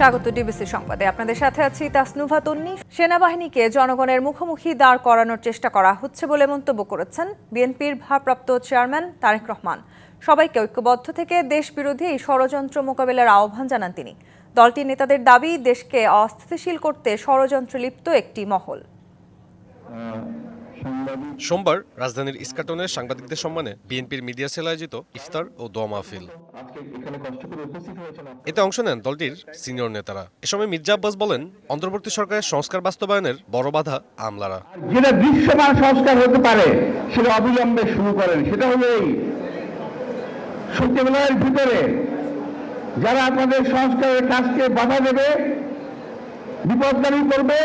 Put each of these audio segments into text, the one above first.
স্বাগত ডিবিসি সংবাদে। আপনাদের সাথে আছি তাসনুভা তন্নি। সেনাবাহিনীকে জনগণের মুখোমুখি দাঁড় করানোর চেষ্টা করা হচ্ছে বলে মন্তব্য করেছেন বিএনপির ভারপ্রাপ্ত চেয়ারম্যান তারেক রহমান। সবাইকে ঐক্যবদ্ধ থেকে দেশবিরোধী এই ষড়যন্ত্র মোকাবেলার আহ্বান জানান তিনি। দলটির নেতাদের দাবি, দেশকে অস্থিতিশীল করতে ষড়যন্ত্রে লিপ্ত একটি মহল। সোমবার রাজধানীর ইস্কাটনে সাংবাদিকদের সম্মানে বিএনপির মিডিয়া সেল আয়োজিত ইফতার ও দোয়া মাহফিল। এতে অংশ নেন দলটির সিনিয়র নেতারা। এ সময় মির্জা আব্বাস বলেন, অন্তর্বর্তী সরকারের সংস্কার বাস্তবায়নের বড় বাধা আমলারা। যেটা দৃশ্যমান সংস্কার হতে পারে সেটা অবিলম্বে শুরু করেন। সেটা হলো এই সচিবালয়ের ভিতরে যারা আপনাদের সংস্কারের কাজকে বাধা দেবে, বিপদগামী করবে,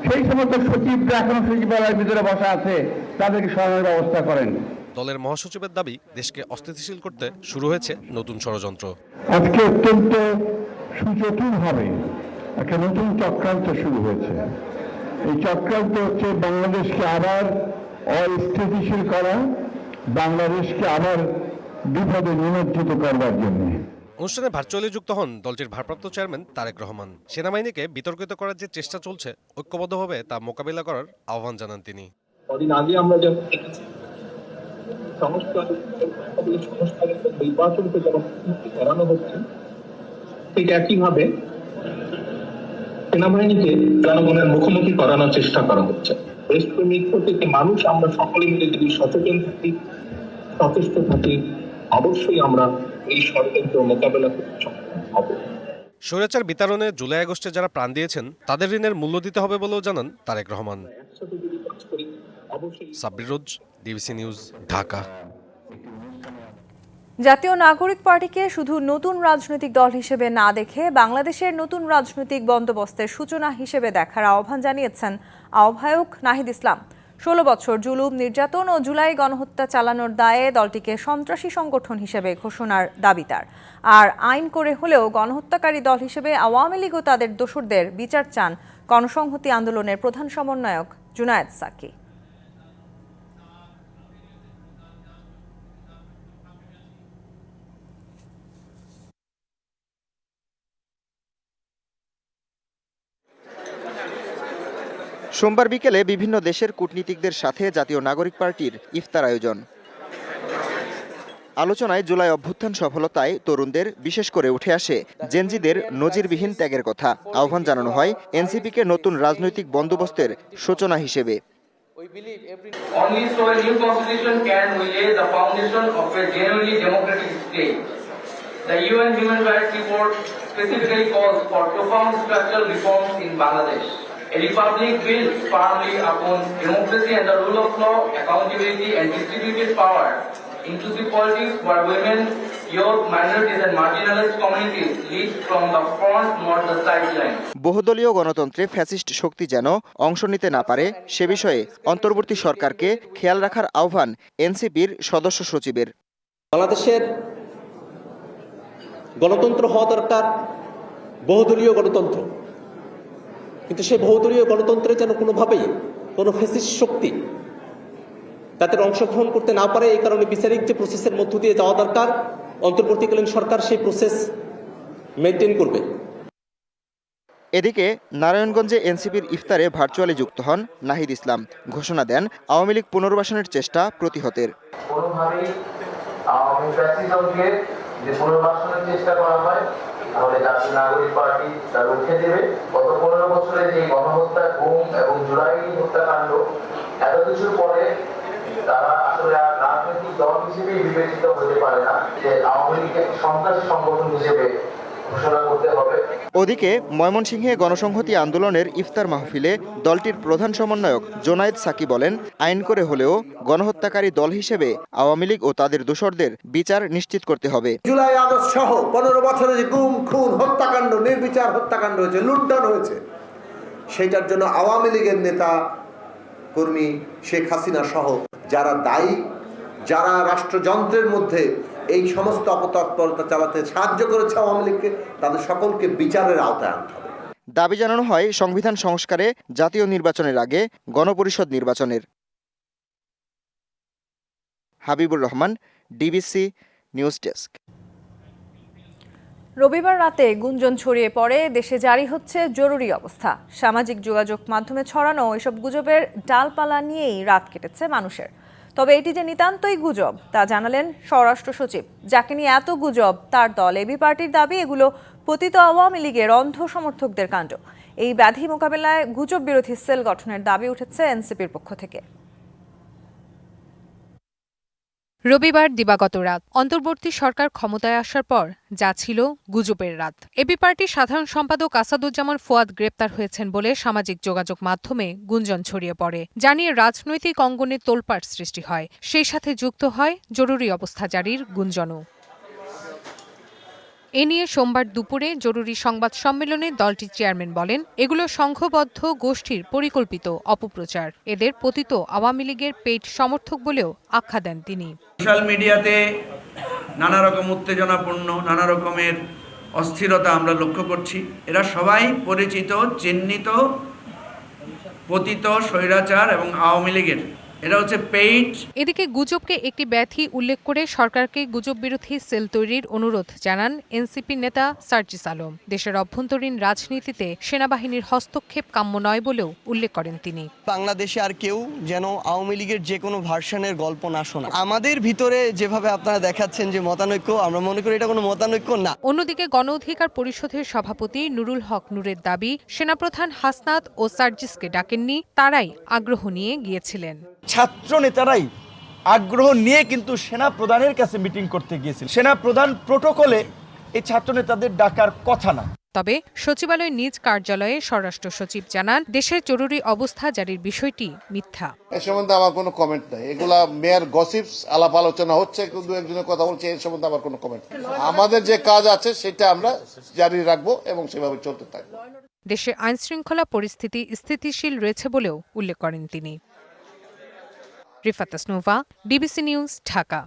সেই সমস্ত সচিবরা এখনো সচিবালয়ের ভিতরে বসা আছে, তাদেরকে সরানোর ব্যবস্থা করেন। দলের মহাসচিবের দাবি, দেশকে অস্থিতিশীল করতে শুরু হয়েছে নতুন ষড়যন্ত্র। আজকে অত্যন্ত সুচতুরভাবে একটা নতুন চক্রান্ত শুরু হয়েছে। এই চক্রান্ত হচ্ছে বাংলাদেশকে আবার অস্থিতিশীল করা, বাংলাদেশকে আবার বিপদে নিমজ্জিত করবার জন্য। অনুষ্ঠানে ভার্চুয়ালি যুক্ত হন দলটির ভারপ্রাপ্ত চেয়ারম্যান তারেক রহমান। সেনাবাহিনীকে বিতর্কিত করার যে চেষ্টা চলছে, ঐক্যবদ্ধভাবে তা মোকাবিলা করার আহ্বান জানান তিনি। কদিন আগে আমরা যখন নির্বাচনকে যখন করানো হচ্ছে, ঠিক একইভাবে সেনাবাহিনীকে জনগণের মুখোমুখি করানোর চেষ্টা করা হচ্ছে। দেশপ্রেমিক থেকে মানুষ আমরা সকলে মিলে যদি সচেতন থাকি, সচেষ্ট থাকি, অবশ্যই আমরা এই ষড়যন্ত্র মোকাবেলা করতে সক্ষম হব। স্বৈরাচার বিতাড়নে জুলাই আগস্টে যারা প্রাণ দিয়েছেন, তাদের ঋণের মূল্য দিতে হবে বলেও জানান তারেক রহমান। সাব্বির রোজ, ডিবিসি নিউজ, ঢাকা। জাতীয় নাগরিক পার্টিকে শুধু নতুন রাজনৈতিক দল হিসেবে না দেখে বাংলাদেশের নতুন রাজনৈতিক বন্দোবস্তের সূচনা হিসেবে দেখার আহ্বান জানিয়েছেন আহ্বায়ক নাহিদ ইসলাম। 16 বছর জুলুম, নির্যাতন ও জুলাই গণহত্যা চালানোর দায়ে দলটিকে সন্ত্রাসী সংগঠন হিসেবে ঘোষণার দাবি তার। আর আইন করে হলেও গণহত্যাকারী দল হিসেবে আওয়ামী লীগ ও তাদের দোসরদের বিচার চান গণসংহতি আন্দোলনের প্রধান সমন্বয়ক জুনায়েদ সাকি। সোমবার বিকেলে বিভিন্ন দেশের কূটনীতিকদের সাথে জাতীয় নাগরিক পার্টির ইফতার আয়োজন। আলোচনায় জুলাই অভ্যুত্থান সফলতায় তরুণদের, বিশেষ করে উঠে আসে জেনজিদের নজিরবিহীন ত্যাগের কথা। আহ্বান জানানো হয় এনসিপিকে নতুন রাজনৈতিক বন্দোবস্তের সূচনা হিসেবে। Only so a new constitution can lay the foundation of a genuinely democratic state. The UN Human Rights Report specifically calls for profound structural reforms in Bangladesh. A republic built firmly upon democracy and the rule of law, accountability and distributed power, inclusive politics where women, youth, minorities and marginalized communities lead from the front, not the sideline. বহুদলীয় গণতন্ত্রে fascist শক্তি যেন অংশ নিতে না পারে, সে বিষয়ে অন্তর্বর্তী সরকারকে খেয়াল রাখার আহ্বান এনসিপির সদস্য সচিবের। বাংলাদেশের গণতন্ত্র হওয়া দরকার বহুদলীয় গণতন্ত্র, কিন্তু সেই বহুদলীয় গণতন্ত্রে যেন কোনোভাবেই কোনো ফ্যাসিস্ট শক্তি তাদের অংশগ্রহণ করতে না পারে। এই কারণে বিচারিক যে প্রসেসের মধ্য দিয়ে যাওয়া দরকার, অন্তর্বর্তীকালীন সরকার সেই প্রসেস মেনটেন করবে। এদিকে নারায়ণগঞ্জে এনসিপির ইফতারে ভার্চুয়ালি যুক্ত হন নাহিদ ইসলাম। ঘোষণা দেন আওয়ামী লীগ পুনর্বাসনের চেষ্টা প্রতিহতের। কোনোভাবেই আওয়ামী ফ্যাসিজমকে যে পুনর্বাসনের চেষ্টা করা হয়, তাহলে জাতীয় নাগরিক পার্টি তা রুখে দেবে। গত 15 বছরে যে গণহত্যা, গুম এবং জুলাই হত্যাকাণ্ড, এত কিছুর পরে তারা আসলে আর রাজনৈতিক দল হিসেবে বিবেচিত হতে পারে না, যে আওয়ামী লীগকে সন্ত্রাসী সংগঠন হিসেবে ঘোষণা করতে হবে। ওদিকে ময়মনসিংহে গণসংহতি আন্দোলনের ইফতার মাহফিলে দলটির প্রধান সমন্বয়ক জুনায়েদ সাকি বলেন, আইন করে হলেও গণহত্যাকারী দল হিসেবে আওয়ামী লীগ ও তাদের দোসরদের বিচার নিশ্চিত করতে হবে। জুলাই আগস্ট সহ 15 বছরে যে গুম, খুন, হত্যাকাণ্ড, নির্বিচার হত্যাকাণ্ড হয়েছে, লুণ্ঠন হয়েছে, সেইটার জন্য আওয়ামী লীগের নেতা কর্মী শেখ হাসিনা সহ যারা দায়ী, যারা রাষ্ট্রযন্ত্রের মধ্যে এই সমস্ত অপতৎপরতা চালাতে সাহায্য করেছে আওয়ামী লীগকে, তাদের সকলকে বিচারের আওতায় আনতে হবে। দাবি জানানো হয় সংবিধান সংস্কারে, জাতীয় নির্বাচনের আগে গণপরিষদ নির্বাচনের। Habibur Rahman, DBC news desk. রবিবার রাতে গুঞ্জন ছড়িয়ে পড়ে দেশে জারি হচ্ছে জরুরি অবস্থা। সামাজিক যোগাযোগ মাধ্যমে ছড়ানো এসব গুজবের ডালপালা নিয়েই রাত কেটেছে মানুষের। তবে এটি যে নিতান্তই গুজব তা জানালেন স্বরাষ্ট্র সচিব। যাকে নিয়ে এত গুজব তার দল এবি পার্টির দাবি এগুলো পতিত আওয়ামী লীগের অন্ধ সমর্থকদের কাণ্ড। এই ব্যাধি মোকাবেলায় গুজব বিরোধী সেল গঠনের দাবি উঠেছে এনসিপির পক্ষ থেকে। রবিবার দিবাগত রাত অন্তর্বর্তী সরকার ক্ষমতায় আসার পর যা ছিল গুজবের রাত। এবি পার্টির সাধারণ সম্পাদক আসাদুজ্জামান ফুয়াদ গ্রেপ্তার হয়েছেন বলে সামাজিক যোগাযোগ মাধ্যমে গুঞ্জন ছড়িয়ে পড়ে, যা নিয়ে রাজনৈতিক অঙ্গনে তোলপাড় সৃষ্টি হয়। সেই সাথে যুক্ত হয় জরুরি অবস্থা জারির গুঞ্জনও। এ নিয়ে সোমবার দুপুরে জরুরি সংবাদ সম্মেলনে দলটির চেয়ারম্যান বলেন, এগুলো সংঘবদ্ধ গোষ্ঠীর পরিকল্পিত অপপ্রচার। এদের পতিত আওয়ামী লীগের পেইড সমর্থক বলেও আখ্যা দেন তিনি। সোশ্যাল মিডিয়াতে নানা রকম উত্তেজনাপূর্ণ নানা রকমের অস্থিরতা আমরা লক্ষ্য করছি। এরা সবাই পরিচিত, চিহ্নিত পতিত স্বৈরাচার এবং আওয়ামী লীগের। এটা হচ্ছে পেইড। এদিকে গুজবকে একটি ব্যাধি উল্লেখ করে সরকারকে গুজব বিরোধী সেল তৈরির অনুরোধ জানান এনসিপি নেতা সার্জিস আলম। দেশের অভ্যন্তরীণ রাজনীতিতে সেনাবাহিনীর হস্তক্ষেপ কাম্য নয় বলেও উল্লেখ করেন তিনি। বাংলাদেশে আর কেউ যেন আওয়ামী লীগের যে কোনো ভার্সনের গল্প না শোনায়। আমাদের ভিতরে যেভাবে আপনারা দেখাচ্ছেন যে মতানৈক্য, আমরা মনে করি এটা কোনো মতানৈক্য না। অন্যদিকে গণ অধিকার পরিষদের সভাপতি নুরুল হক নূরের দাবি, সেনাপ্রধান হাসনাত ও সার্জিসকে ডাকেননি, তারাই আগ্রহ নিয়ে গিয়েছিলেন। ছাত্র নেতারাই আগ্রহ নিয়ে কিন্তু সেনা প্রধানের কাছে মিটিং করতে গিয়েছিল। সেনা প্রধান প্রটোকলে এই ছাত্র নেতাদের ডাকার কথা না। তবে সচিবালয়ের নিজ কার্যালয়ে স্বরাষ্ট্র সচিব জানান, দেশের জরুরি অবস্থা জারির বিষয়টি মিথ্যা। এ সম্বন্ধে আমার কোনো কমেন্ট নাই। এগুলা মেয়ার গসিপস, আলাপ আলোচনা হচ্ছে, দু একজনের কথা বলছে, এর সম্বন্ধে আমার কোনো কমেন্ট নেই। আমাদের যে কাজ আছে সেটা আমরা জারি রাখবো এবং সেভাবে চলতে থাকবো। দেশে আইন শৃঙ্খলা পরিস্থিতি স্থিতিশীল রয়েছে বলেও উল্লেখ করেন তিনি। Rifat Asnuva, DBC news, Dhaka.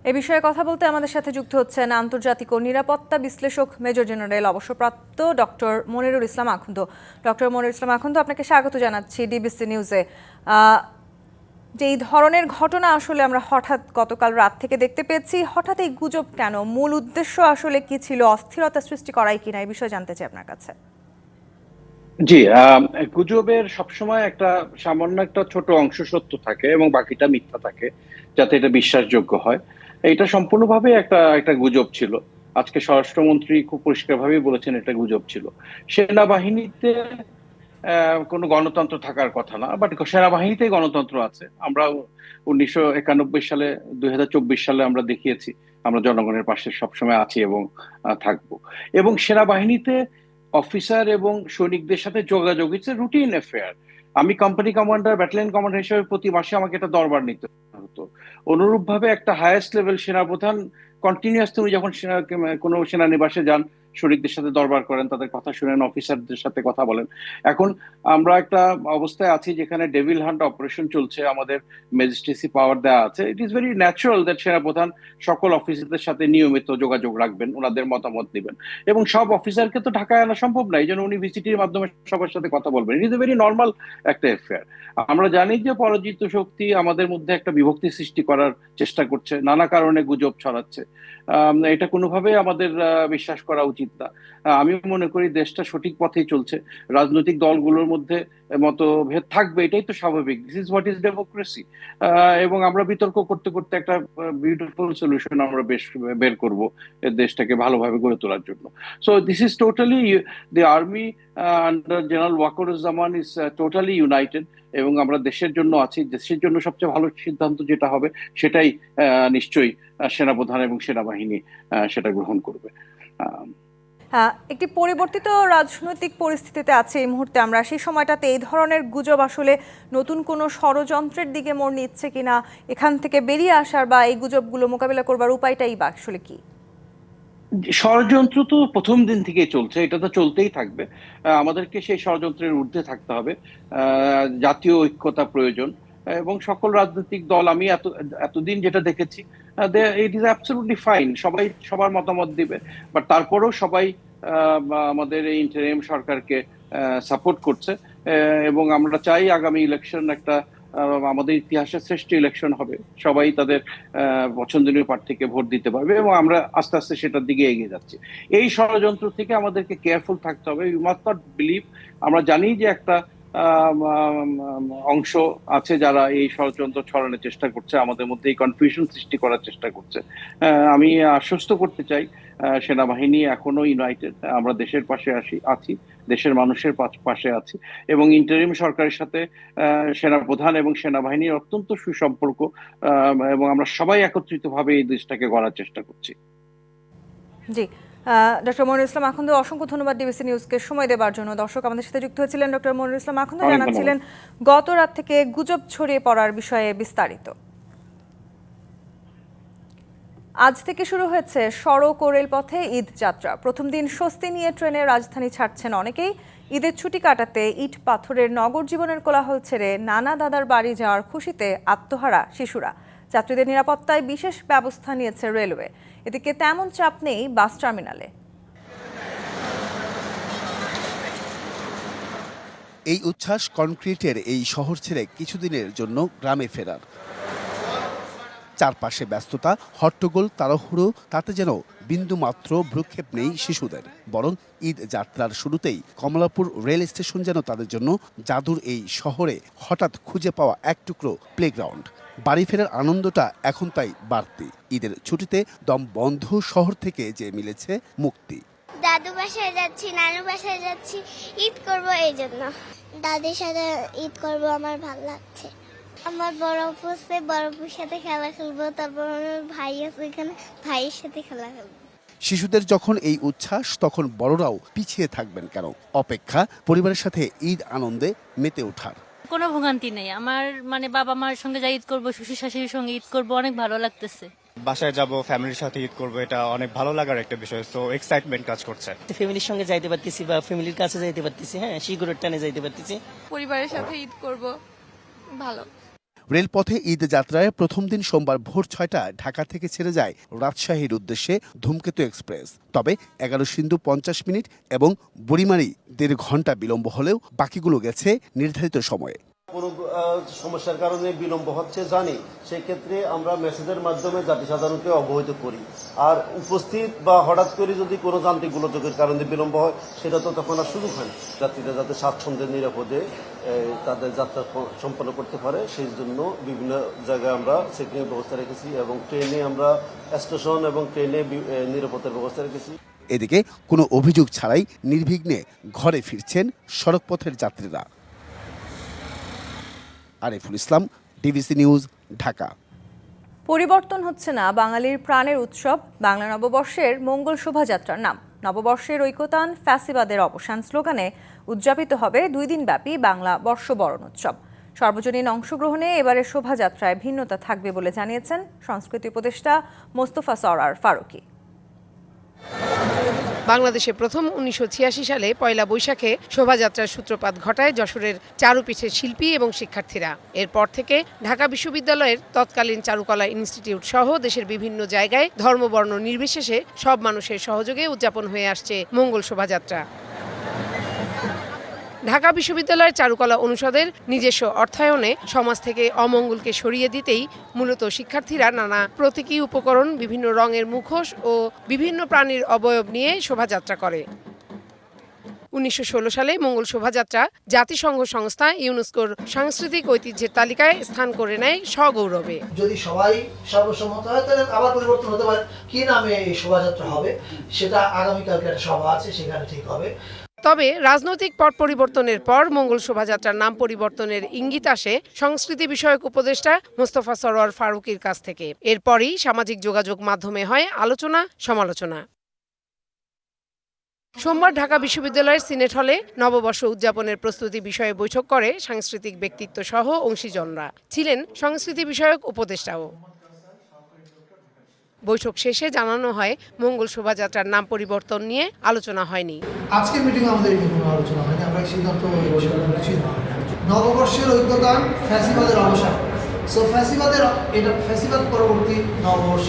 এ বিষয়ে কথা বলতে আমাদের সাথে যুক্ত হচ্ছেন আন্তর্জাতিক ও নিরাপত্তা বিশ্লেষক মেজর জেনারেল অবসরপ্রাপ্ত ডক্টর মনিরুল ইসলাম আখুন্দ। ডক্টর মনিরুল ইসলাম আখুন্দ, আপনাকে স্বাগত জানাচ্ছি ডিবিসি নিউজে। যে এই ধরনের ঘটনা আসলে আমরা হঠাৎ গতকাল রাত থেকে দেখতে পেয়েছি, হঠাৎ এই গুজব কেন? মূল উদ্দেশ্য আসলে কি ছিল? অস্থিরতা সৃষ্টি করাই কিনা, এই বিষয়ে জানতে চাই আপনার কাছে। জি, গুজবের সবসময় একটা সামান্য একটা ছোট অংশ সত্য থাকে এবং বাকিটা মিথ্যা থাকে, যাতে এটা বিশ্বাসযোগ্য হয়। এটা সম্পূর্ণভাবে একটা গুজব ছিল। আজকে স্বরাষ্ট্রমন্ত্রী খুব পরিষ্কারভাবেই বলেছেন এটা গুজব ছিল। সেনাবাহিনীতে কোনো গণতন্ত্র থাকার কথা না, বাট সেনাবাহিনীতে গণতন্ত্র আছে। আমরা 1991 সালে 2024 সালে আমরা দেখিয়েছি আমরা জনগণের পাশে সবসময় আছি এবং থাকবো। এবং সেনাবাহিনীতে অফিসার এবং সৈনিকদের সাথে যোগাযোগ ইটস রুটিন অ্যাফেয়ার। আমি কোম্পানি কমান্ডার, ব্যাটালিয়ন কমান্ডার হিসেবে প্রতি মাসে আমাকে একটা দরবার নিতে হতো। অনুরূপভাবে একটা হাইয়েস্ট লেভেল সেনাপ্রধান কন্টিনিউয়াস, তুমি যখন কোনো সেনানিবাসে যান, সৈনিকদের সাথে দরবার করেন, তাদের কথা শুনেন, অফিসারদের সাথে কথা বলেন। এখন আমরা একটা অবস্থায় আছি যেখানে ডেভিল হান্ট অপারেশন চলছে, আমাদের ম্যাজিস্ট্রেসি পাওয়ার দেওয়া আছে। It is very natural that সেনাপ্রধান সকল অফিসারদের সাথে নিয়মিত যোগাযোগ রাখবেন, ওনাদের মতামত দিবেন। এবং সব অফিসারকে তো ঢাকায় আনা সম্ভব না, এই জন্য উনি ভিসিটির মাধ্যমে সবার সাথে কথা বলবেন। It is a very normal একটা অ্যাফেয়ার। আমরা জানি যে পরাজিত শক্তি আমাদের মধ্যে একটা বিভক্তি সৃষ্টি করার চেষ্টা করছে, নানা কারণে গুজব ছড়াচ্ছে। এটা কোনোভাবে আমাদের বিশ্বাস করা উচিত না। আমি মনে করি দেশটা সঠিক পথেই চলছে। রাজনৈতিক দলগুলোর মধ্যে মতভেদ থাকবে, এটাই তো স্বাভাবিক। This is what is democracy. এবং আমরা বিতর্ক করতে করতে একটা বিউটিফুল সলিউশন আমরা বের করব দেশটাকে ভালোভাবে গড়ে তোলার জন্য। So this is totally, the army under general Wakeruzzaman is totally United এবং আমরা দেশের জন্য আছি। দেশের জন্য সবচেয়ে ভালো সিদ্ধান্ত যেটা হবে সেটাই নিশ্চয়ই সেনাপ্রধান এবং সেনাবাহিনী সেটা গ্রহণ করবে। একটি পরিবর্তিত রাজনৈতিক পরিস্থিতিতে আছে এই মুহূর্তে আমরা। সেই সময়টাতে এই ধরনের গুজব আসলে নতুন কোনো ষড়যন্ত্রের দিকে মোড় নিচ্ছে কিনা, এখান থেকে বেরিয়ে আসার বা এই গুজবগুলো মোকাবিলা করবার উপায়টাই বা আসলে কি? ষড়যন্ত্র তো প্রথম দিন থেকেই চলছে, এটা তো চলতেই থাকবে। আমাদেরকে সেই ষড়যন্ত্রের ঊর্ধ্বে থাকতে হবে। জাতীয় ঐক্যতা প্রয়োজন এবং সকল রাজনৈতিক দল, আমি এতদিন যেটা দেখেছি, ইট ইজ অ্যাবসলিউটলি ফাইন, সবাই সবার মতামত দিবে, বাট তারপরেও সবাই আমাদের এই ইন্টারিম সরকারকে সাপোর্ট করছে এবং আমরা চাই আগামী ইলেকশন একটা আমাদের ইতিহাসের শ্রেষ্ঠ ইলেকশন হবে, সবাই তাদের পছন্দনীয় প্রার্থীকে ভোট দিতে পারবে এবং আমরা আস্তে আস্তে সেটার দিকে এগিয়ে যাচ্ছি। এই ষড়যন্ত্র থেকে আমাদেরকে কেয়ারফুল থাকতে হবে। You must not believe. আমরা জানি যে একটা অংশ আছে যারা এই ষড়যন্ত্র ছড়ানোর চেষ্টা করছে, আমাদের মধ্যে এই কনফিউশন সৃষ্টি করার চেষ্টা করছে। আমি আশ্বস্ত করতে চাই সেনাবাহিনী এখনো ইউনাইটেড, আমরা দেশের পাশে আছি, দেশের মানুষের পাশে আছি এবং ইন্টারিম সরকারের সাথে সেনাপ্রধান এবং সেনাবাহিনীর অত্যন্ত সুসম্পর্ক এবং আমরা সবাই একত্রিতভাবে এই দেশটাকে গড়ার চেষ্টা করছি। জি, ডক্টর মনিরুল ইসলাম আখন্দ, অসংখ্য ধন্যবাদ ডিবিসি নিউজকে সময় দেওয়ার জন্য। দর্শক, আমাদের সাথে যুক্ত হয়েছিলেন ডক্টর মনিরুল ইসলাম আখন্দ, জানাচ্ছিলেন গত রাত থেকে গুজব ছড়িয়ে পড়ার বিষয়ে বিস্তারিত। আজ থেকে শুরু হয়েছে সড়ক ও রেলপথে ঈদ যাত্রা। প্রথম দিন স্বস্তি নিয়ে ট্রেনে রাজধানী ছাড়ছেন অনেকেই। ঈদের ছুটি কাটাতে ইট পাথরের নগর জীবনের কোলাহল ছেড়ে নানা দাদার বাড়ি যাওয়ার খুশিতে আত্মহারা শিশুরা। যাত্রীদের নিরাপত্তায় বিশেষ ব্যবস্থা নিয়েছে রেলওয়ে। এদিকে তেমন চাপ নেই বাস টার্মিনালে। এই উচ্ছ্বাস কনক্রিটের এই শহর ছেড়ে কিছুদিনের জন্য গ্রামে ফেরার। চারপাশে ব্যস্ততা, হট্টগোল, তাড়াহুড়ো, তাতে যেন বিন্দুমাত্র ভ্রুক্ষেপ নেই শিশুদের। বরং ঈদ যাত্রার শুরুতেই কমলাপুর রেল স্টেশন যেন তাদের জন্য জাদুর এই শহরে হঠাৎ খুঁজে পাওয়া এক টুকরো প্লেগ্রাউন্ড। বাড়ি ফেরার আনন্দটা এখন তাই বাড়তি। ঈদের ছুটিতে দম বন্ধ শহর থেকে যে মিলেছে মুক্তি। দাদু বাসায় যাচ্ছি, নানু বাসায় যাচ্ছি, ঈদ করব এই জন্য। দাদির সাথে ঈদ করব, আমার ভালো লাগছে। আমার বড় আপু আছে, বড় আপুর সাথে খেলা খেলবো। তারপর আমার ভাই আছে, এখানে ভাইয়ের সাথে খেলা খেলবো। শিশুদের যখন এই উচ্ছ্বাস, তখন বড়রাও পিছিয়ে থাকবেন কেন? অপেক্ষা পরিবারের সাথে ঈদ আনন্দে মেতে ওঠার। কোনো ভোগান্তি নেই। আমার বাবা মার সঙ্গে যা ঈদ করবো, শ্বশুর শাশুড়ির সঙ্গে ঈদ করবো, অনেক ভালো লাগতেছে। বাসায় যাব, ফ্যামিলির সাথে ঈদ করবো, এটা অনেক ভালো লাগার একটা বিষয়। সো এক্সাইটমেন্ট কাজ করছে। ফ্যামিলির সঙ্গে যাইতে পারতেছি বা ফ্যামিলির কাছে যাইতে পারতেছি, হ্যাঁ, শিগরের টানে যাইতে পারতেছি। পরিবারের সাথে ঈদ করব, ভালো। রেলপথে ঈদ যাত্রায় প্রথম দিন সোমবার ভোর 6টায় ঢাকা থেকে ছেড়ে যায় রাজশাহীর উদ্দেশ্যে ধূমকেতু এক্সপ্রেস। তবে 11:50 এবং বুড়িমারি 1.5 ঘন্টা বিলম্ব হলেও বাকিগুলো গেছে নির্ধারিত সময়ে। কোনো সমস্যার কারণে বিলম্ব হচ্ছে জানি, সেই ক্ষেত্রে আমরা মেসেজের মাধ্যমে জাতি সাধারণকে অবহিত করি। আর উপস্থিত বা হঠাৎ করে যদি কোনো যান্ত্রিক গোলযোগের কারণে বিলম্ব হয়, সেটা তো তখন আর সুযোগ হয় না। যাত্রীরা যাতে স্বাচ্ছন্দ্যে নিরাপদে তাদের যাত্রা সম্পন্ন করতে পারে, সেই জন্য বিভিন্ন জায়গায় আমরা চেকিংয়ের ব্যবস্থা রেখেছি এবং ট্রেনে আমরা স্টেশন এবং ট্রেনে নিরাপত্তার ব্যবস্থা রেখেছি। এদিকে কোনো অভিযোগ ছাড়াই নির্বিঘ্নে ঘরে ফিরছেন সড়কপথের যাত্রীরা। Ariful Islam, DBC news, Dhaka. পরিবর্তন হচ্ছে না বাঙালির প্রাণের উৎসব বাংলা নববর্ষের মঙ্গল শোভাযাত্রার নাম। নববর্ষের ঐকতান, ফ্যাসিবাদের অবসান স্লোগানে উদযাপিত হবে 2 দিনব্যাপী বাংলা বর্ষবরণ উৎসব। সর্বজনীন অংশগ্রহণে এবারের শোভাযাত্রায় ভিন্নতা থাকবে বলে জানিয়েছেন সংস্কৃতি উপদেষ্টা মোস্তফা সরওয়ার ফারুকী। বাংলাদেশে প্রথম 1986 সালে পয়লা বৈশাখে শোভাযাত্রার সূত্রপাত ঘটায় যশোরের চারুপীঠের শিল্পী এবং শিক্ষার্থীরা। এরপর থেকে ঢাকা বিশ্ববিদ্যালয়ের তৎকালীন চারুকলা ইনস্টিটিউট সহ দেশের বিভিন্ন জায়গায় ধর্মবর্ণ নির্বিশেষে সব মানুষের সহযোগে উদযাপন হয়ে আসছে মঙ্গল শোভাযাত্রা। ঢাকা বিশ্ববিদ্যালয়ের চারুকলা অনুষদের নিজস্ব অর্থায়নে সমাজ থেকে অমঙ্গলকে সরিয়ে দিতেই মূলত শিক্ষার্থীরা নানা প্রতীকী উপকরণ, বিভিন্ন রঙের মুখোশ ও বিভিন্ন প্রাণীর অবয়ব নিয়ে শোভাযাত্রা করে। 1916 সালে মঙ্গল শোভাযাত্রা জাতিসংঘ সংস্থা ইউনেস্কোর সাংস্কৃতিক ঐতিহ্যের তালিকায় স্থান করে নেয় সগৌরবে। যদি সবাই সর্বসম্মত হয় তাহলে আবার পরিবর্তন হতে পারে। কি নামে এই শোভাযাত্রা হবে সেটা আগামীকালকে একটা সভা আছে, সেখানে ঠিক হবে। তবে রাজনৈতিক পট পরিবর্তনের পর মঙ্গল শোভাযাত্রার নাম পরিবর্তনের ইঙ্গিত আসে সংস্কৃতি বিষয়ক উপদেষ্টা মোস্তফা সরওয়ার ফারুকীর কাছ থেকে। এরপরই সামাজিক যোগাযোগ মাধ্যমে হয় আলোচনা সমালোচনা। সোমবার ঢাকা বিশ্ববিদ্যালয়ের সিনেট হলে নববর্ষ উদযাপনের প্রস্তুতি বিষয়ে বৈঠক করে সাংস্কৃতিক ব্যক্তিত্ব সহ অংশীজনরা। ছিলেন সংস্কৃতি বিষয়ক উপদেষ্টাও। বৈঠক শেষে জানানো হয় মঙ্গল শোভাযাত্রার নাম পরিবর্তন নিয়ে আলোচনা হয়নি। আজকে মিটিং আমাদের কোনো আলোচনা হয়নি, আমরা সিদ্ধান্ত নববর্ষের ঐক্যতান, ফ্যাসিবাদের অবসান। সো ফ্যাসিবাদ পরবর্তী নববর্ষ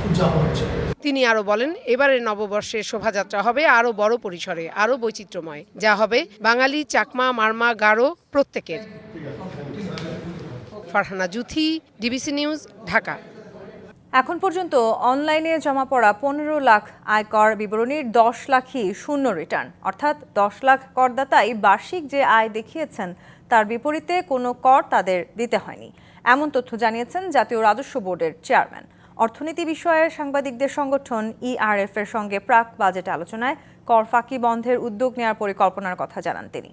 উদযাপন হচ্ছে। তিনি আরো বলেন, এবারের নববর্ষের শোভাযাত্রা হবে আরো বড় পরিসরে, আরো বৈচিত্র্যময়, যা হবে বাঙালি, চাকমা, মারমা, গারো প্রত্যেকের। Farhana Juthi, DBC news, Dhaka. এখন পর্যন্ত অনলাইনে জমা পড়া 15 লাখ আয়কর বিবরণীর 10 লাখই শূন্য রিটার্ন, অর্থাৎ 10 লাখ করদাতাই বার্ষিক যে আয় দেখিয়েছেন তার বিপরীতে কোনো কর তাদের দিতে হয়নি, এমন তথ্য জানিয়েছেন জাতীয় রাজস্ব বোর্ডের চেয়ারম্যান। অর্থনীতি বিষয়ের সাংবাদিকদের সংগঠন ইআরএফ এর সঙ্গে প্রাক বাজেট আলোচনায় কর ফাঁকি বন্ধের উদ্যোগ নেওয়ার পরিকল্পনার কথা জানান তিনি।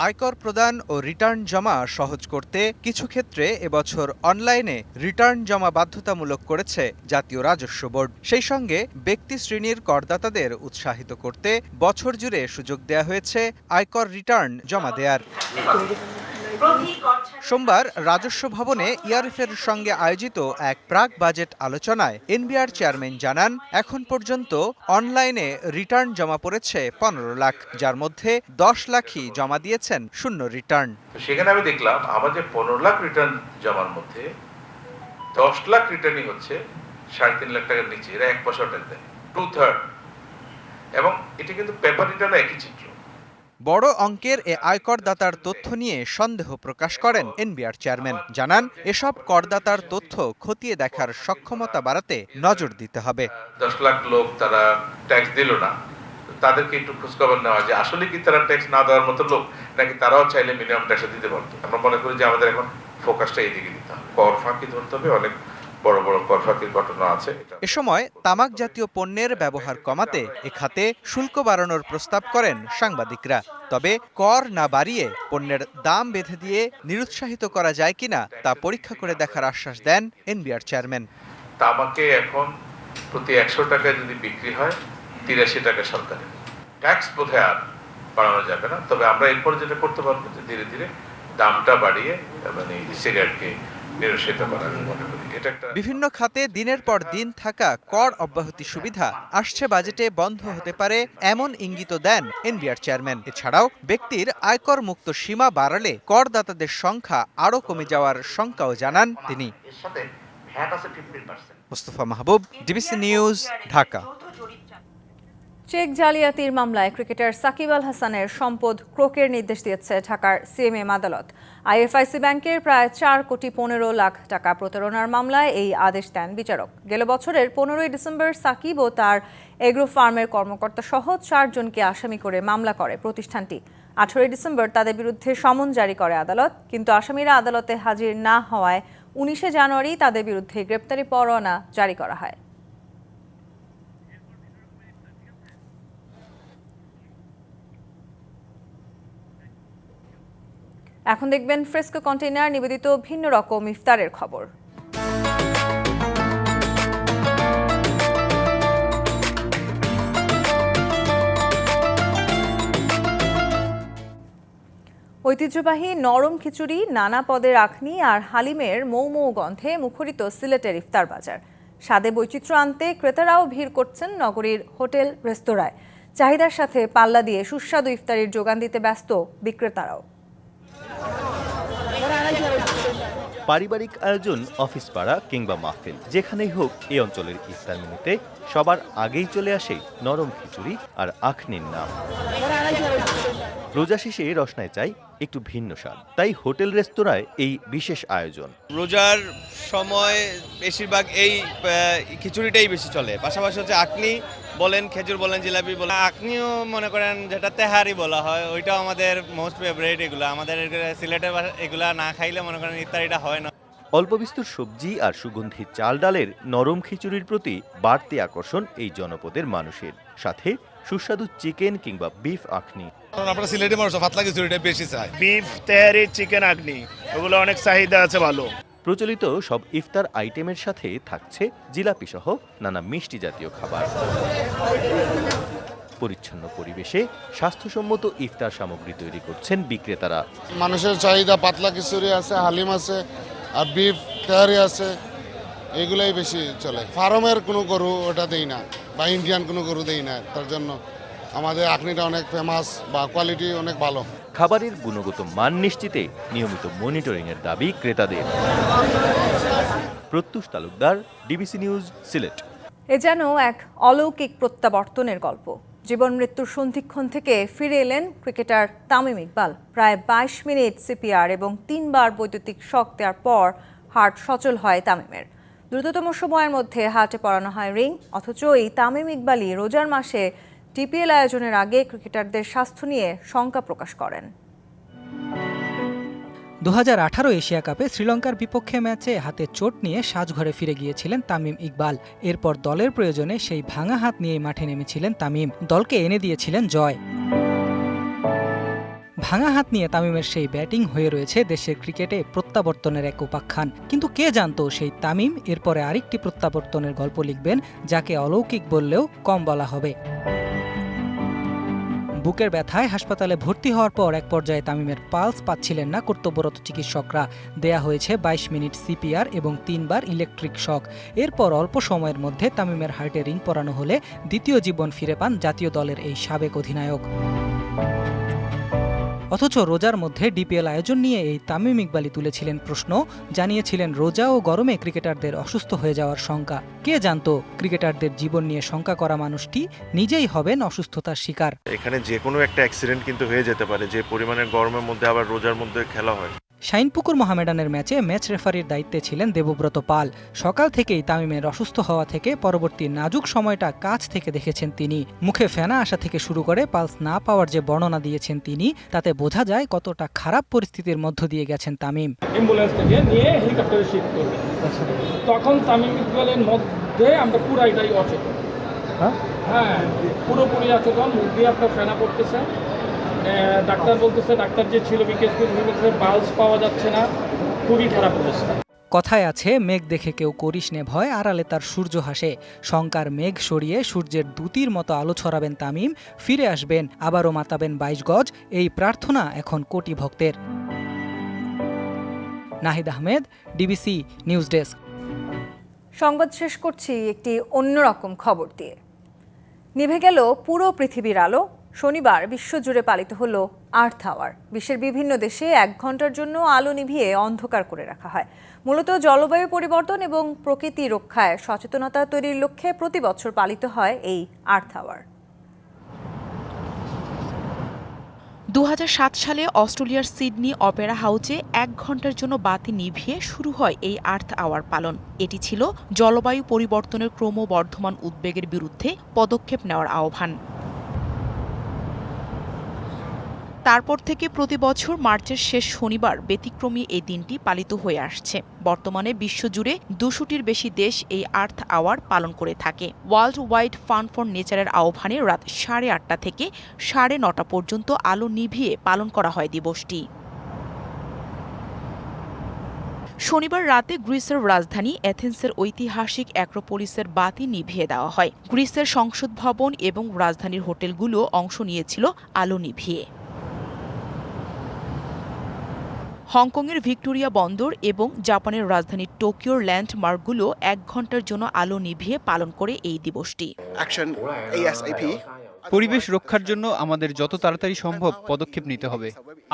আয়কর প্রদান ও রিটার্ন জমা সহজ করতে কিছু ক্ষেত্রে এবছর অনলাইনে রিটার্ন জমা বাধ্যতামূলক করেছে জাতীয় রাজস্ব বোর্ড। সেই সঙ্গে ব্যক্তি শ্রেণীর করদাতাদের উৎসাহিত করতে বছর জুড়ে সুযোগ দেয়া হয়েছে আয়কর রিটার্ন জমা দেয়ার। সোমবার রাজস্ব ভবনে ইআরএফ এর সঙ্গে আয়োজিত এক প্রাক বাজেট আলোচনায় এনবিআর চেয়ারম্যান জানান, এখন পর্যন্ত অনলাইনে রিটার্ন জমা পড়েছে 15 লাখ, যার মধ্যে 10 লাখই জমা দিয়েছেন শূন্য রিটার্ন। সেখানে আমি দেখলাম আমার যে 15 লাখ রিটার্ন জমার মধ্যে 10 লাখ রিটার্নই হচ্ছে 3.5 লাখ টাকার নিচে, এরা 1% ট্যাক্স দেয়, 2/3, এবং এটা কিন্তু পেপার রিটার্ন একই চিত্র। বড় অঙ্কের এ আয়করদাতার তথ্য নিয়ে সন্দেহ প্রকাশ করেন এনবিআর চেয়ারম্যান। জানান, এসব করদাতার তথ্য খতিয়ে দেখার সক্ষমতা বাড়াতে নজর দিতে হবে। 10 লাখ লোক তারা ট্যাক্স দিল না, তাদেরকে একটু খোঁজখবর নেওয়া যে আসলে কি তারা ট্যাক্স না দেওয়ার মতো লোক, নাকি তারাও চাইলে মিনিমাম ট্যাক্স দিতে পারতো। আমরা মনে করি যে আমাদের এখন ফোকাসটা এইদিকে দিতে হবে, কর ফাঁকি ধরতে হবে, অনেক বড় বড় কর ফাঁকির ঘটনা আছে। এ সময় তামাক জাতীয় পণ্যের ব্যবহার কমাতে এ খাতে শুল্ক বাড়ানোর প্রস্তাব করেন সাংবাদিকরা। তবে কর না বাড়িয়ে পণ্যের দাম বেঁধে দিয়ে নিরুৎসাহিত করা যায় কিনা তা পরীক্ষা করে দেখার আশ্বাস দেন এনবিআর চেয়ারম্যান। তামাকে এখন প্রতি 100 টাকায় যদি বিক্রি হয় 83 টাকা সরকারের ট্যাক্স বোধহয় আর বাড়ানো যাবে না। তবে আমরা এরপর যেটা করতে পারবো যে ধীরে ধীরে দামটা বাড়িয়ে মানে সিগারেটকে নিরুৎসাহিত করা, মনে করি এটা একটা। বিভিন্ন খাতে দিনের পর দিন থাকা কর অব্যাহতি সুবিধা আসছে বাজেটে বন্ধ হতে পারে এমন ইঙ্গিত দেন এনবিআর চেয়ারম্যান। এছাড়াও ব্যক্তির আয়কর মুক্ত সীমা বাড়ালে করদাতাদের সংখ্যা আরও কমে যাওয়ার শঙ্কাও জানান তিনি। মুস্তফা মাহবুব, ডিবিসি নিউজ, ঢাকা। চেক জালিয়াতির মামলায় ক্রিকেটার সাকিব আল হাসানের সম্পদ ক্রোকের নির্দেশ দিয়েছে ঢাকার সিএমএম আদালত। আইএফআইসি ব্যাংকের প্রায় 4.15 কোটি টাকা প্রতারণার মামলায় এই আদেশ দেন বিচারক। গেল বছরের 15 ডিসেম্বর সাকিব ও তার এগ্রো ফার্মের কর্মকর্তা সহ 4 জনকে আসামি করে মামলা করে প্রতিষ্ঠানটি। 18 ডিসেম্বর তাদের বিরুদ্ধে সমন জারি করে আদালত, কিন্তু আসামিরা আদালতে হাজির না হওয়ায় 19 জানুয়ারি তাদের বিরুদ্ধে গ্রেপ্তারি পরোয়ানা জারি করা হয়। এখন দেখবেন ফ্রেস্কো কন্টেইনার নিবেদিত ভিন্ন রকম ইফতারের খবর। ঐতিহ্যবাহী নরম খিচুড়ি, নানা পদের আখনি আর হালিমের মৌ মৌ গন্ধে মুখরিত সিলেটের ইফতার বাজার। স্বাদে বৈচিত্র্য আনতে ক্রেতারাও ভিড় করছেন নগরীর হোটেল রেস্তোরাঁয়। চাহিদার সাথে পাল্লা দিয়ে সুস্বাদু ইফতারির যোগান দিতে ব্যস্ত বিক্রেতারাও। পারিবারিক আয়োজন, অফিস পাড়া কিংবা মাহফিল, যেখানেই হোক এই অঞ্চলের ইফতার মেনুতে সবার আগেই চলে আসে নরম খিচুড়ি আর আখনির নাম। রোজা শেষে রসনায় চাই একটু ভিন্ন স্বাদ, তাই হোটেল রেস্তোরাঁয় এই বিশেষ আয়োজন। রোজার সময় বেশিরভাগ এই খিচুড়িটাই বেশি চলে, পাশাপাশি হচ্ছে আখনি বলেন, খেজুর বলেন, জিলাপি বলেন। আখনিও মনে করেন যেটা তেহারি বলা হয়, ওইটাও আমাদের মোস্ট ফেভারিট। এগুলো আমাদের সিলেটে এগুলা না খাইলে মনে করেন ইফতারিটা হয় না। অল্প বিস্তর সবজি আর সুগন্ধি চাল ডালের নরম খিচুড়ির প্রতি বাড়তি আকর্ষণ এই জনপদের মানুষের, সাথে সুস্বাদু চিকেন কিংবা বিফ আখনি। আমরা সিলেটের মানুষ পাতলা খিচুড়িটা বেশি চাই, বিফ তেহারি, চিকেন আখনি, ওগুলো অনেক চাহিদা আছে ভালো। প্রচলিত সব ইফতার আইটেমের সাথে থাকছে জিলাপি সহ নানা মিষ্টি জাতীয় খাবার। পরিচ্ছন্ন পরিবেশে স্বাস্থ্যসম্মত ইফতার সামগ্রী তৈরি করছেন বিক্রেতারা। মানুষের চাহিদা পাতলা খিচুড়ি আছে, হালিম আছে, আর বিফ তেহারি আছে, এগুলাই বেশি চলে। ফার্মের কোনো গরু ওটা দেই না, বা ইন্ডিয়ান কোনো গরু দেই না, তার জন্য আমাদের আখনিটা অনেক ফেমাস বা কোয়ালিটি অনেক ভালো। খাবারের গুণগত মান নিশ্চিতে নিয়মিত মনিটরিং এর দাবি ক্রেতাদের। Pratyush Talukdar, DBC news, Sylhet. এ যেন এক অলৌকিক প্রত্যাবর্তনের গল্প। জীবন মৃত্যুর সন্ধিক্ষণ থেকে ফিরে এলেন ক্রিকেটার তামিম ইকবাল। প্রায় 22 মিনিট সিপিআর এবং 3 বার বৈদ্যুতিক শক দেওয়ার পর হার্ট সচল হয় তামিমের। দ্রুততম সময়ের মধ্যে হার্টে পরানো হয় রিং। অথচ এই তামিম ইকবালই রোজার মাসে টিপিএল আয়োজনের আগে ক্রিকেটারদের স্বাস্থ্য নিয়ে শঙ্কা প্রকাশ করেন। 2018 এশিয়া কাপে শ্রীলঙ্কার বিপক্ষে ম্যাচে হাতে চোট নিয়ে সাজঘরে ফিরে গিয়েছিলেন তামিম ইকবাল। এরপর দলের প্রয়োজনে সেই ভাঙা হাত নিয়েই মাঠে নেমেছিলেন তামিম। দলকে এনে দিয়েছিলেন জয়। ভাঙা হাত নিয়ে তামিমের সেই ব্যাটিং হয়ে রয়েছে দেশের ক্রিকেটে প্রত্যাবর্তনের এক উপাখ্যান। কিন্তু কে জানতো সেই তামিম এরপরে আরেকটি প্রত্যাবর্তনের গল্প লিখবেন, যাকে অলৌকিক বললেও কম বলা হবে। বুকের ব্যথায় হাসপাতালে ভর্তি হওয়ার পর এক পর্যায়ে তামিমের পালস পাচ্ছিলেন না কর্তব্যরত চিকিৎসকরা। দেয়া হয়েছে 22 মিনিট সিপিআর এবং 3 বার ইলেকট্রিক শক। এরপর অল্প সময়ের মধ্যে তামিমের হার্টে রিং পরানো হলে দ্বিতীয় জীবন ফিরে পান জাতীয় দলের এই সাবেক অধিনায়ক। অথচ রোজার মধ্যে ডিপিএল আয়োজন নিয়ে এই তামিম ইকবালই তুলেছিলেন প্রশ্ন, জানিয়েছিলেন রোজা ও গরমে ক্রিকেটারদের অসুস্থ হয়ে যাওয়ার শঙ্কা। কে জানতো ক্রিকেটারদের জীবন নিয়ে শঙ্কা করা মানুষটি নিজেই হবেন অসুস্থতার শিকার। এখানে যে কোনো একটা অ্যাক্সিডেন্ট কিন্তু হয়ে যেতে পারে, যে পরিমাণের গরমের মধ্যে আবার রোজার মধ্যে খেলা হয়। শাইনপুকুর মোহামেডানের ম্যাচে ম্যাচ রেফারির দায়িত্বে ছিলেন দেবব্রত পাল। সকাল থেকেই তামিমের অসুস্থ হওয়া থেকে পরবর্তী নাজুক সময়টা কাছ থেকে দেখেছেন তিনি। মুখে ফেনা আসা থেকে শুরু করে পালস না পাওয়ার যে বর্ণনা দিয়েছেন তিনি, তাতে বোঝা যায় কতটা খারাপ পরিস্থিতির মধ্য দিয়ে গেছেন তামিম। অ্যাম্বুলেন্স থেকে নিয়ে হেলিকপ্টারে শিফট করবে, তখন তামিম ইকবালের মধ্যে আমরা পুরাইটাই অচেতন। হ্যাঁ, পুরোপুরি অচেতন, মুখ দিয়ে আপনার ফেনা পড়তেছে। ডাক্তার বলতেছে, ডাক্তার যে ছিল বিকেএসপি বলতেছে পালস পাওয়া যাচ্ছে না, খুবই খারাপ অবস্থা। কথায় আছে, মেঘ দেখে কেউ করিস নে ভয়, আড়ালে তার সূর্য হাসে। শঙ্কার মেঘ সরিয়ে সূর্যের দ্যুতির মতো আলো ছড়াবেন তামিম, ফিরে আসবেন, আবারও মাতাবেন 22 গজ, এই প্রার্থনা এখন কোটি ভক্তের। Nahid Ahmed, DBC news desk. সংবাদ শেষ করছি একটি অন্যরকম খবর দিয়ে। নিভে গেল পুরো পৃথিবীর আলো। শনিবার বিশ্বজুড়ে পালিত হলো আর্থ আওয়ার। বিশ্বের বিভিন্ন দেশে 1 ঘন্টার জন্য আলো নিভিয়ে অন্ধকার করে রাখা হয়। মূলত জলবায়ু পরিবর্তন এবং প্রকৃতি রক্ষায় সচেতনতা তৈরির লক্ষ্যে প্রতি বছর পালিত হয় এই আর্থ আওয়ার। 2007 সালে অস্ট্রেলিয়ার সিডনি অপেরা হাউসে 1 ঘন্টার জন্য বাতি নিভিয়ে শুরু হয় এই আর্থ আওয়ার পালন। এটি ছিল জলবায়ু পরিবর্তনের ক্রমবর্ধমান উদ্বেগের বিরুদ্ধে পদক্ষেপ নেওয়ার আহ্বান। তারপর থেকে প্রতি বছর মার্চের শেষ শনিবার ব্যতিক্রমী এই দিনটি পালিত হয়ে আসছে। বর্তমানে বিশ্বজুড়ে 200টির বেশি দেশ এই আর্থ আওয়ার পালন করে থাকে। ওয়ার্ল্ড ওয়াইড ফান ফর নেচারের আহ্বানে রাত 8:30 থেকে 9:30 পর্যন্ত আলো নিভিয়ে পালন করা হয় দিবসটি। শনিবার রাতে গ্রিসের রাজধানী এথেন্সের ঐতিহাসিক অ্যাক্রোপোলিসের বাতি নিভিয়ে দেওয়া হয়। গ্রিসের সংসদ ভবন এবং রাজধানীর হোটেলগুলো অংশ নিয়েছিল আলো নিভিয়ে। হংকংয়ের ভিক্টোরিয়া বন্দর এবং জাপানের রাজধানী টোকিওর ল্যান্ডমার্কগুলো 1 ঘন্টার জন্য আলো নিভিয়ে পালন করে এই দিবসটি। পরিবেশ রক্ষার জন্য আমাদের যত তাড়াতাড়ি সম্ভব পদক্ষেপ নিতে হবে।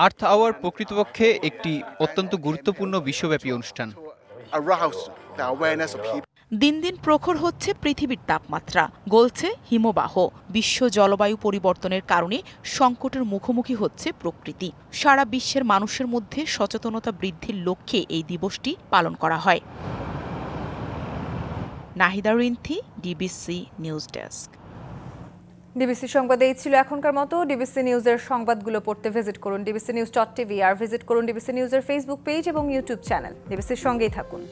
আর্থ আওয়ার প্রকৃতপক্ষে একটি অত্যন্ত গুরুত্বপূর্ণ বিশ্বব্যাপী অনুষ্ঠান। দিন দিন প্রখর হচ্ছে পৃথিবীর তাপমাত্রা, গলছে হিমবাহ। বিশ্ব জলবায়ু পরিবর্তনের কারণে সংকটের মুখোমুখি হচ্ছে প্রকৃতি। সারা বিশ্বের মানুষের মধ্যে সচেতনতা বৃদ্ধির লক্ষ্যে এই দিবসটি পালন করা হয়। Nahida Rinthi, DBC news desk. DBC সংবাদে এই ছিল এখনকার মতো। ডিবিসি নিউজের সংবাদগুলো পড়তে ভিজিট করুন dbcnews.tv আর ভিজিট করুন ডিবিসি নিউজের ফেসবুক পেজ এবং ইউটিউব চ্যানেল। ডিবিসির সঙ্গেই থাকুন।